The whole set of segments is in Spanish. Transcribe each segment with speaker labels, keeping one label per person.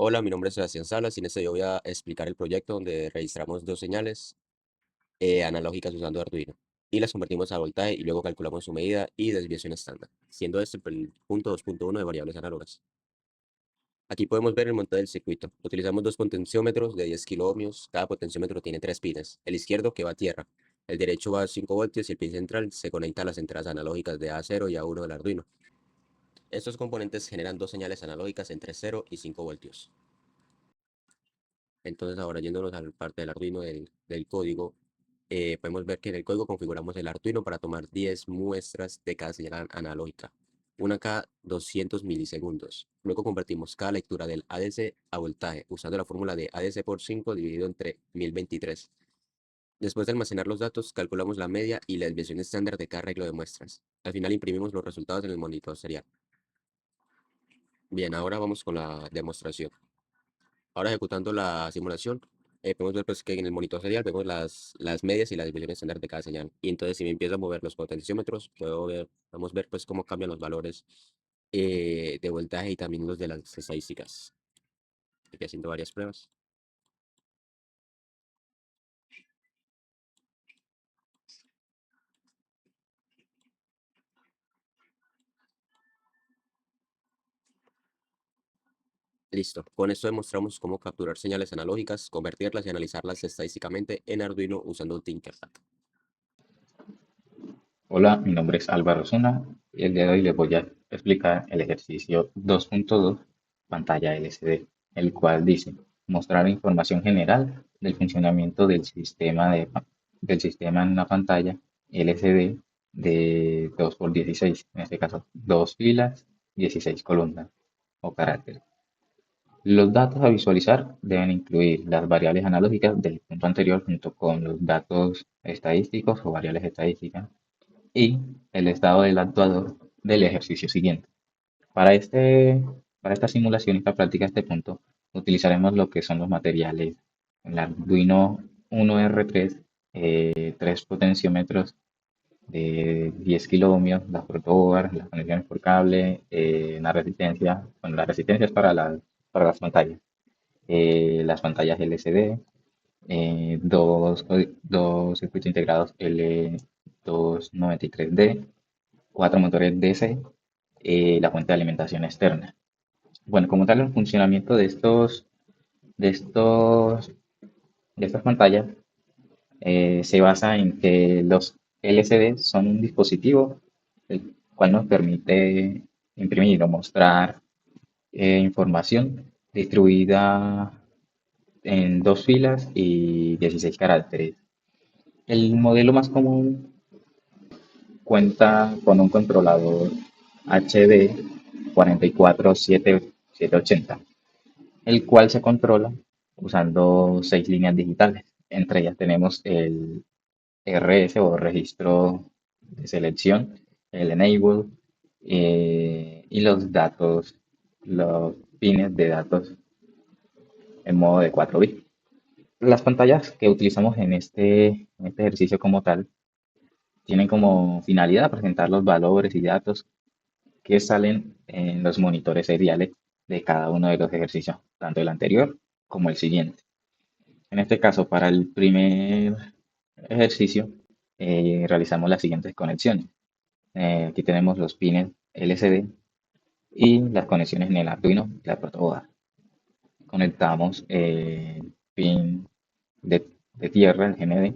Speaker 1: Hola, mi nombre es Sebastián Salas y en este video voy a explicar el proyecto donde registramos dos señales analógicas usando Arduino y las convertimos a voltaje y luego calculamos su medida y desviación estándar, siendo este el punto 2.1 de variables análogas. Aquí podemos ver el montaje del circuito. Utilizamos dos potenciómetros de 10 kiloohmios. Cada potenciómetro tiene tres pines. El izquierdo que va a tierra, el derecho va a 5 voltios y el pin central se conecta a las entradas analógicas de A0 y A1 del Arduino. Estos componentes generan dos señales analógicas entre 0 y 5 voltios. Entonces, ahora yéndonos a la parte del Arduino del código, podemos ver que en el código configuramos el Arduino para tomar 10 muestras de cada señal analógica, una cada 200 milisegundos. Luego convertimos cada lectura del ADC a voltaje, usando la fórmula de ADC por 5 dividido entre 1023. Después de almacenar los datos, calculamos la media y la desviación estándar de cada arreglo de muestras. Al final imprimimos los resultados en el monitor serial. Bien, ahora vamos con la demostración. Ahora ejecutando la simulación, podemos ver pues, que en el monitor serial vemos las medias y la desviación estándar de cada señal. Y entonces si me empiezo a mover los potenciómetros, podemos ver pues cómo cambian los valores de voltaje y también los de las estadísticas. Estoy haciendo varias pruebas. Listo. Con esto demostramos cómo capturar señales analógicas, convertirlas y analizarlas estadísticamente en Arduino usando Tinkercad.
Speaker 2: Hola, mi nombre es Álvaro Zuna y el día de hoy les voy a explicar el ejercicio 2.2 pantalla LCD, el cual dice mostrar información general del funcionamiento del sistema en una pantalla LCD de 2x16, en este caso dos filas, 16 columnas o caracteres. Los datos a visualizar deben incluir las variables analógicas del punto anterior junto con los datos estadísticos o variables estadísticas y el estado del actuador del ejercicio siguiente. Para, este, para esta simulación y esta práctica, este punto, utilizaremos lo que son los materiales. El Arduino 1R3, tres potenciómetros de 10 kiloohmios, las protoboards, las conexiones por cable, una resistencia, bueno, la resistencia es para las pantallas LCD, dos circuitos integrados L293D, cuatro motores DC, la fuente de alimentación externa. Bueno, como tal, el funcionamiento de estos, de estas pantallas se basa en que los LCD son un dispositivo el cual nos permite imprimir o mostrar información distribuida en dos filas y 16 caracteres. El modelo más común cuenta con un controlador HD 44780, el cual se controla usando seis líneas digitales. Entre ellas tenemos el RS o registro de selección, el enable y los datos, los pines de datos en modo de 4 bits. Las pantallas que utilizamos en este ejercicio como tal tienen como finalidad presentar los valores y datos que salen en los monitores seriales de cada uno de los ejercicios, tanto el anterior como el siguiente. En este caso, para el primer ejercicio, realizamos las siguientes conexiones. Aquí tenemos los pines LCD y las conexiones en el Arduino y la protoboard. Conectamos el pin de tierra, el GND,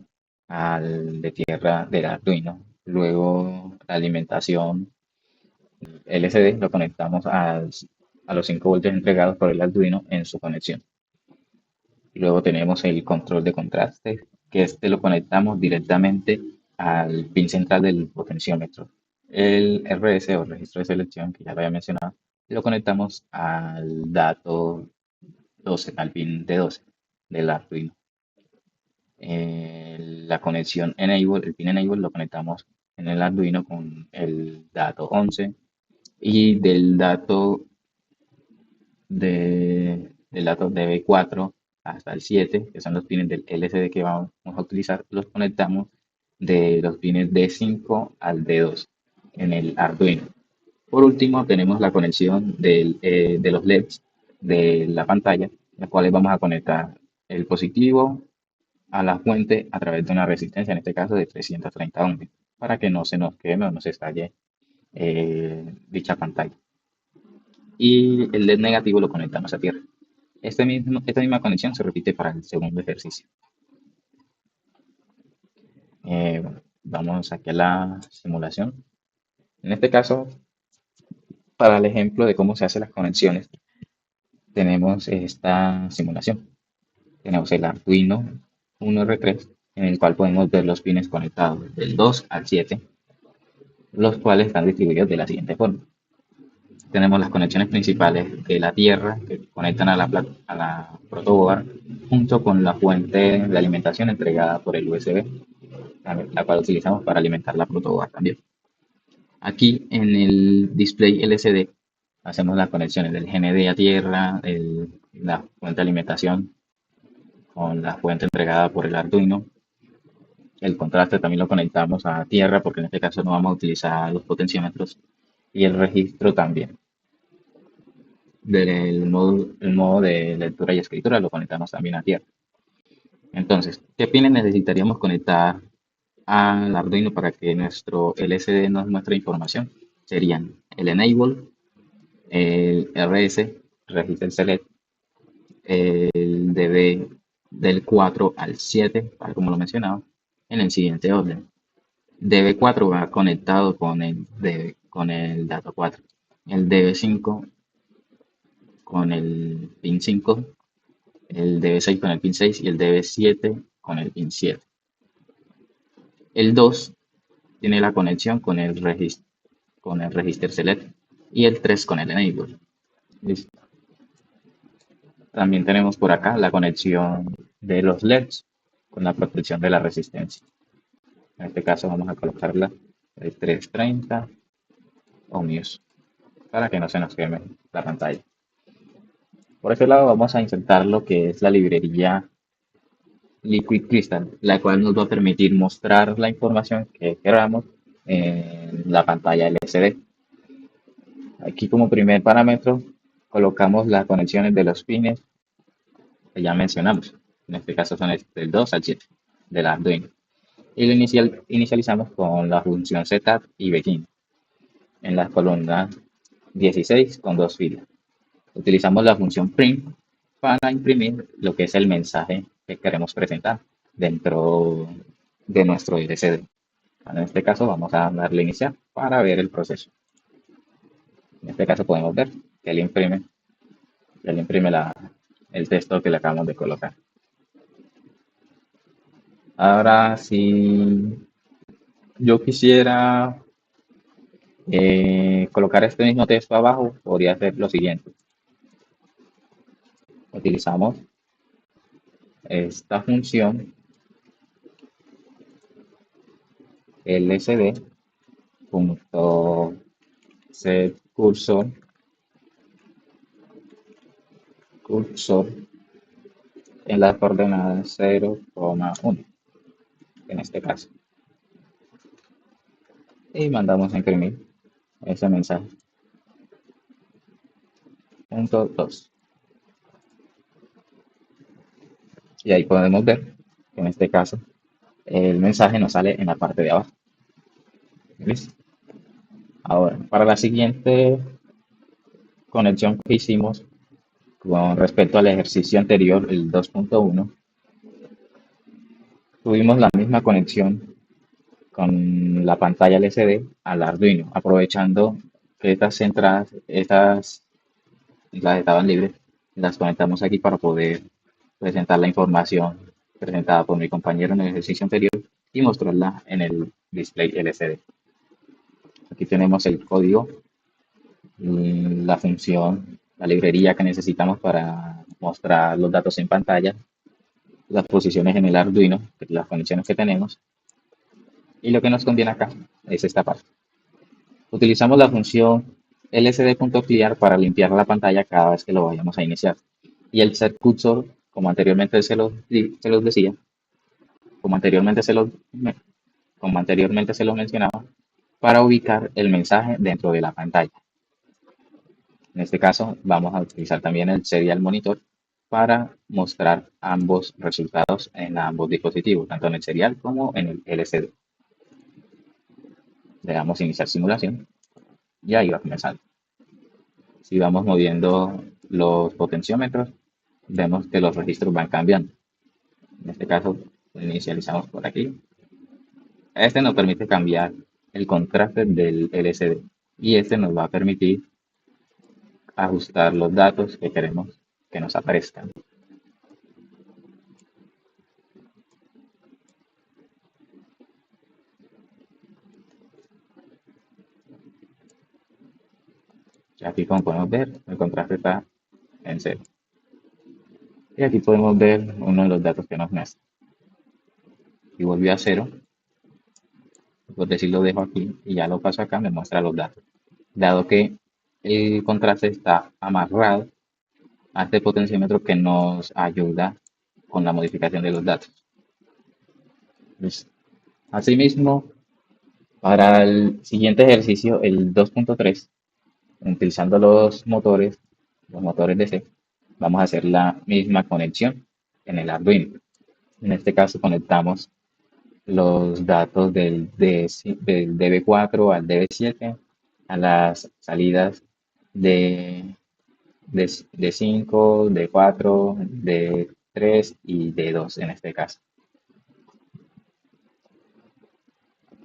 Speaker 2: al de tierra del Arduino. Luego, la alimentación LCD lo conectamos a los 5 voltios entregados por el Arduino en su conexión. Luego tenemos el control de contraste, que este lo conectamos directamente al pin central del potenciómetro. El RS o registro de selección, que ya lo había mencionado, lo conectamos al dato 12, al pin de 12 del Arduino. La conexión Enable, el pin Enable lo conectamos en el Arduino con el dato 11 y del dato DB4 hasta el 7, que son los pines del LCD que vamos a utilizar, los conectamos de los pines D5 al D2 en el Arduino. Por último, tenemos la conexión de los LEDs de la pantalla, las cuales vamos a conectar el positivo a la fuente a través de una resistencia, en este caso de 330 ohms, para que no se nos queme o no se estalle dicha pantalla. Y el LED negativo lo conectamos a tierra. Esta misma conexión se repite para el segundo ejercicio. Bueno, vamos aquí a la simulación. En este caso, para el ejemplo de cómo se hacen las conexiones, tenemos esta simulación. Tenemos el Arduino 1R3, en el cual podemos ver los pines conectados del 2 al 7, los cuales están distribuidos de la siguiente forma. Tenemos las conexiones principales de la tierra que conectan a la protoboard junto con la fuente de alimentación entregada por el USB, la cual utilizamos para alimentar la protoboard también. Aquí en el display LCD hacemos las conexiones del GND a tierra, la fuente de alimentación con la fuente entregada por el Arduino. El contraste también lo conectamos a tierra porque en este caso no vamos a utilizar los potenciómetros y el registro también. El modo de lectura y escritura lo conectamos también a tierra. Entonces, ¿qué pines necesitaríamos conectar al Arduino para que nuestro LCD nos muestre información? Serían el Enable, el RS, Register Select, el DB del 4 al 7, tal como lo mencionaba, en el siguiente orden. DB4 va conectado con el dato 4, el DB5 con el pin 5, el DB6 con el pin 6 y el DB7 con el pin 7. El 2 tiene la conexión con el register select y el 3 con el enable. ¿Listo? También tenemos por acá la conexión de los LEDs con la protección de la resistencia. En este caso vamos a colocarla de 330 ohmios para que no se nos queme la pantalla. Por ese lado vamos a insertar lo que es la librería Liquid Crystal, la cual nos va a permitir mostrar la información que queramos en la pantalla LCD. Aquí como primer parámetro colocamos las conexiones de los pines que ya mencionamos. En este caso son del 2 al 7 del Arduino. Y lo inicializamos con la función setup y begin en la columna 16 con dos filas. Utilizamos la función print para imprimir lo que es el mensaje que queremos presentar dentro de nuestro LCD. En este caso vamos a darle a iniciar para ver el proceso. En este caso podemos ver que él imprime el texto que le acabamos de colocar. Ahora, si yo quisiera colocar este mismo texto abajo, podría hacer lo siguiente. Utilizamos esta función lsd.setCursor en las coordenadas 0,1 en este caso. Y mandamos a imprimir ese mensaje. Punto 2. Y ahí podemos ver que en este caso el mensaje nos sale en la parte de abajo. ¿Listo? Ahora, para la siguiente conexión que hicimos con respecto al ejercicio anterior, el 2.1, tuvimos la misma conexión con la pantalla LCD al Arduino, aprovechando que estas entradas, las estaban libres, las conectamos aquí para poder presentar la información presentada por mi compañero en el ejercicio anterior y mostrarla en el display LCD. Aquí tenemos el código, la función, la librería que necesitamos para mostrar los datos en pantalla, las posiciones en el Arduino, las conexiones que tenemos, y lo que nos conviene acá es esta parte. Utilizamos la función lcd.clear para limpiar la pantalla cada vez que lo vayamos a iniciar. Y el setCursor, como anteriormente se los decía, como anteriormente se los mencionaba, para ubicar el mensaje dentro de la pantalla. En este caso, vamos a utilizar también el Serial Monitor para mostrar ambos resultados en ambos dispositivos, tanto en el serial como en el LCD. Le damos iniciar simulación y ahí va comenzando. Si vamos moviendo los potenciómetros, vemos que los registros van cambiando. En este caso, lo inicializamos por aquí. Este nos permite cambiar el contraste del LCD y este nos va a permitir ajustar los datos que queremos que nos aparezcan. Y aquí, como podemos ver, el contraste está en cero. Y aquí podemos ver uno de los datos que nos muestra. Si volvió a cero, por decir lo dejo aquí y ya lo paso acá, me muestra los datos. Dado que el contraste está amarrado a este potenciómetro que nos ayuda con la modificación de los datos. Pues, asimismo, para el siguiente ejercicio, el 2.3, utilizando los motores DC, vamos a hacer la misma conexión en el Arduino. En este caso conectamos los datos del DB4 al DB7 a las salidas de, de 5, de 4, de 3 y de 2 en este caso.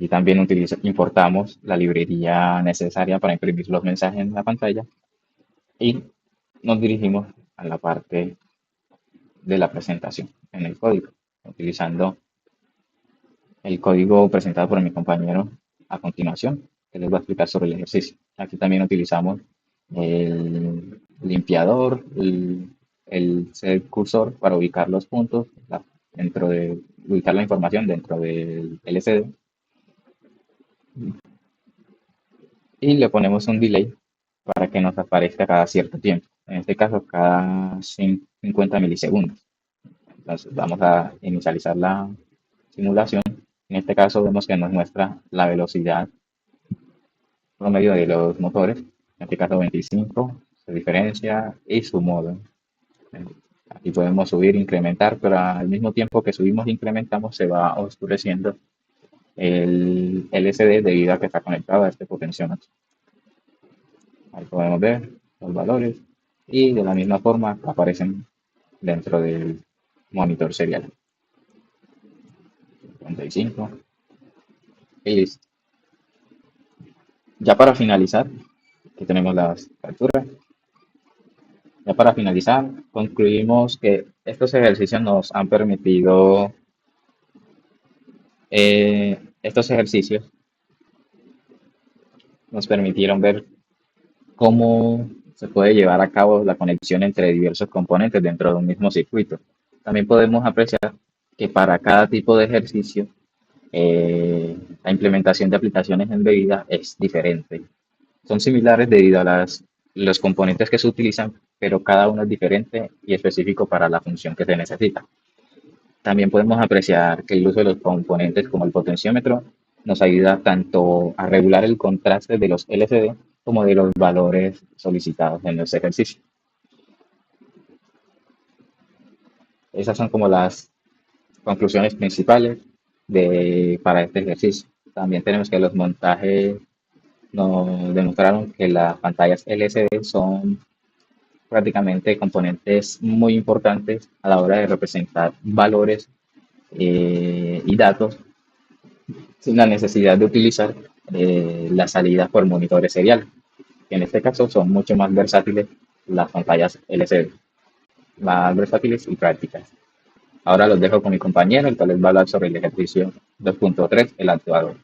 Speaker 2: Y también importamos la librería necesaria para imprimir los mensajes en la pantalla y nos dirigimos a la parte de la presentación en el código, utilizando el código presentado por mi compañero a continuación, que les voy a explicar sobre el ejercicio. Aquí también utilizamos el limpiador, el set cursor para ubicar los puntos dentro de ubicar la información dentro del LCD y le ponemos un delay para que nos aparezca cada cierto tiempo. En este caso, cada 50 milisegundos. Entonces, vamos a inicializar la simulación. En este caso, vemos que nos muestra la velocidad promedio de los motores. En este caso, 25, su diferencia y su modo. Aquí podemos subir, incrementar, pero al mismo tiempo que subimos e incrementamos, se va oscureciendo el LCD debido a que está conectado a este potenciómetro. Ahí podemos ver los valores y de la misma forma aparecen dentro del monitor serial. 55 y listo. Ya para finalizar, aquí tenemos las capturas. Ya para finalizar, concluimos que estos ejercicios nos han permitido, estos ejercicios nos permitieron ver cómo se puede llevar a cabo la conexión entre diversos componentes dentro de un mismo circuito. También podemos apreciar que para cada tipo de ejercicio la implementación de aplicaciones embebidas es diferente. Son similares debido a los componentes que se utilizan, pero cada uno es diferente y específico para la función que se necesita. También podemos apreciar que el uso de los componentes como el potenciómetro nos ayuda tanto a regular el contraste de los LCD como de los valores solicitados en los ejercicios. Esas son como las conclusiones principales para este ejercicio. También tenemos que los montajes nos demostraron que las pantallas LCD son prácticamente componentes muy importantes a la hora de representar valores y datos sin la necesidad de utilizar las salidas por monitores seriales. En este caso son mucho más versátiles las pantallas LCD, más versátiles y prácticas. Ahora los dejo con mi compañero, el cual les va a hablar sobre el ejercicio 2.3, el actuador.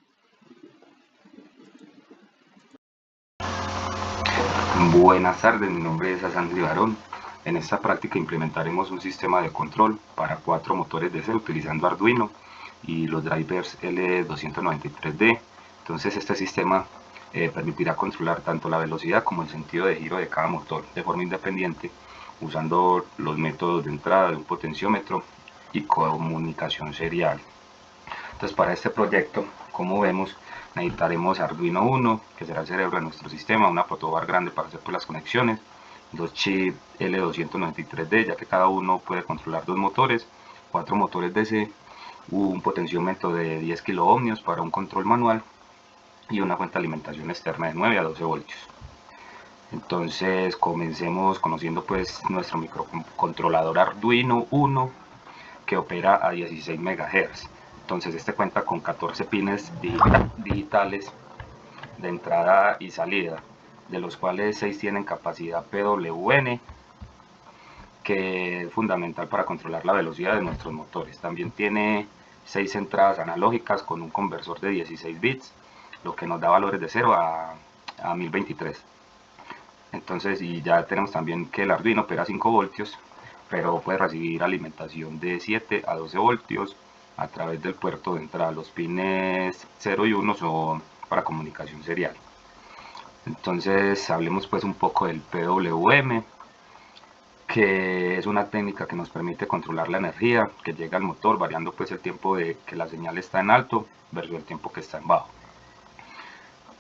Speaker 3: Buenas tardes, mi nombre es Hassan Barón. En esta práctica implementaremos un sistema de control para 4 motores DC utilizando Arduino y los drivers L293D. Entonces este sistema permitirá controlar tanto la velocidad como el sentido de giro de cada motor de forma independiente usando los métodos de entrada de un potenciómetro y comunicación serial. Entonces para este proyecto Como vemos, necesitaremos Arduino Uno, que será el cerebro de nuestro sistema, una protobar grande para hacer las conexiones, dos chips L293D, ya que cada uno puede controlar 2 motores, 4 motores DC, un potenciómetro de 10 kiloohmios para un control manual y una fuente de alimentación externa de 9 a 12 voltios. Entonces comencemos conociendo pues nuestro microcontrolador Arduino Uno, que opera a 16 MHz. Entonces este cuenta con 14 pines digitales de entrada y salida, de los cuales 6 tienen capacidad PWM, que es fundamental para controlar la velocidad de nuestros motores. También tiene 6 entradas analógicas con un conversor de 16 bits, lo que nos da valores de 0 a 1023. Entonces, y ya tenemos también que el Arduino opera a 5 voltios, pero puede recibir alimentación de 7 a 12 voltios a través del puerto de entrada. Los pines 0 y 1 son para comunicación serial. Entonces hablemos pues un poco del PWM, que es una técnica que nos permite controlar la energía que llega al motor, variando pues el tiempo de que la señal está en alto versus el tiempo que está en bajo.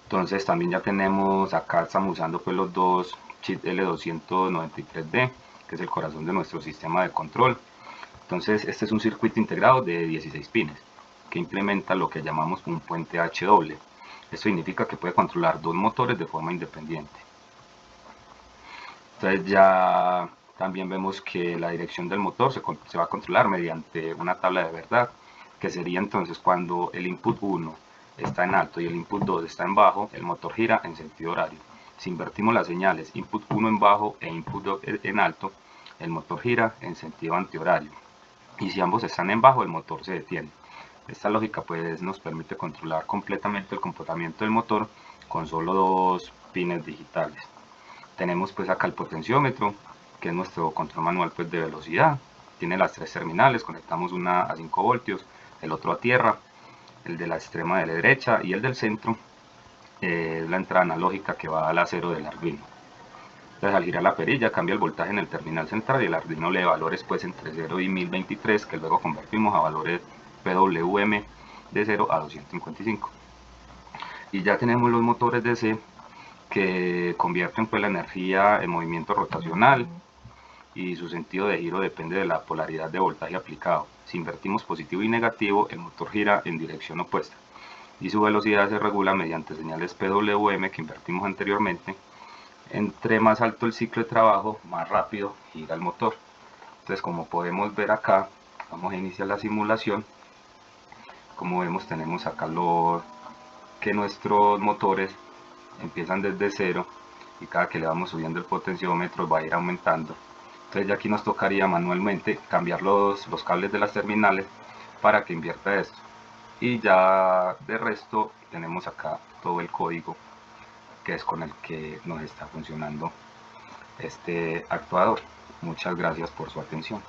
Speaker 3: Entonces también ya tenemos, acá estamos usando pues los dos chips L293D, que es el corazón de nuestro sistema de control. Entonces este es un circuito integrado de 16 pines, que implementa lo que llamamos un puente HW. Esto significa que puede controlar 2 motores de forma independiente. Entonces ya también vemos que la dirección del motor se va a controlar mediante una tabla de verdad, que sería entonces cuando el input 1 está en alto y el input 2 está en bajo, el motor gira en sentido horario. Si invertimos las señales input 1 en bajo e input 2 en alto, el motor gira en sentido antihorario. Y si ambos están en bajo, el motor se detiene. Esta lógica pues nos permite controlar completamente el comportamiento del motor con solo 2 pines digitales. Tenemos pues acá el potenciómetro, que es nuestro control manual pues de velocidad. Tiene las 3 terminales, conectamos una a 5 voltios, el otro a tierra, el de la extrema de la derecha y el del centro es la entrada analógica que va a la 0 del Arduino. Entonces al girar la perilla cambia el voltaje en el terminal central y el Arduino lee valores pues entre 0 y 1023, que luego convertimos a valores PWM de 0 a 255. Y ya tenemos los motores DC, que convierten pues la energía en movimiento rotacional, y su sentido de giro depende de la polaridad de voltaje aplicado. Si invertimos positivo y negativo, el motor gira en dirección opuesta y su velocidad se regula mediante señales PWM que invertimos anteriormente. Entre más alto el ciclo de trabajo, más rápido gira el motor. Entonces, como podemos ver acá, vamos a iniciar la simulación. Como vemos, tenemos acá que nuestros motores empiezan desde 0 y cada que le vamos subiendo el potenciómetro va a ir aumentando. Entonces ya aquí nos tocaría manualmente cambiar los cables de las terminales para que invierta esto. Y ya de resto tenemos acá todo el código que es con el que nos está funcionando este actuador. Muchas gracias por su atención.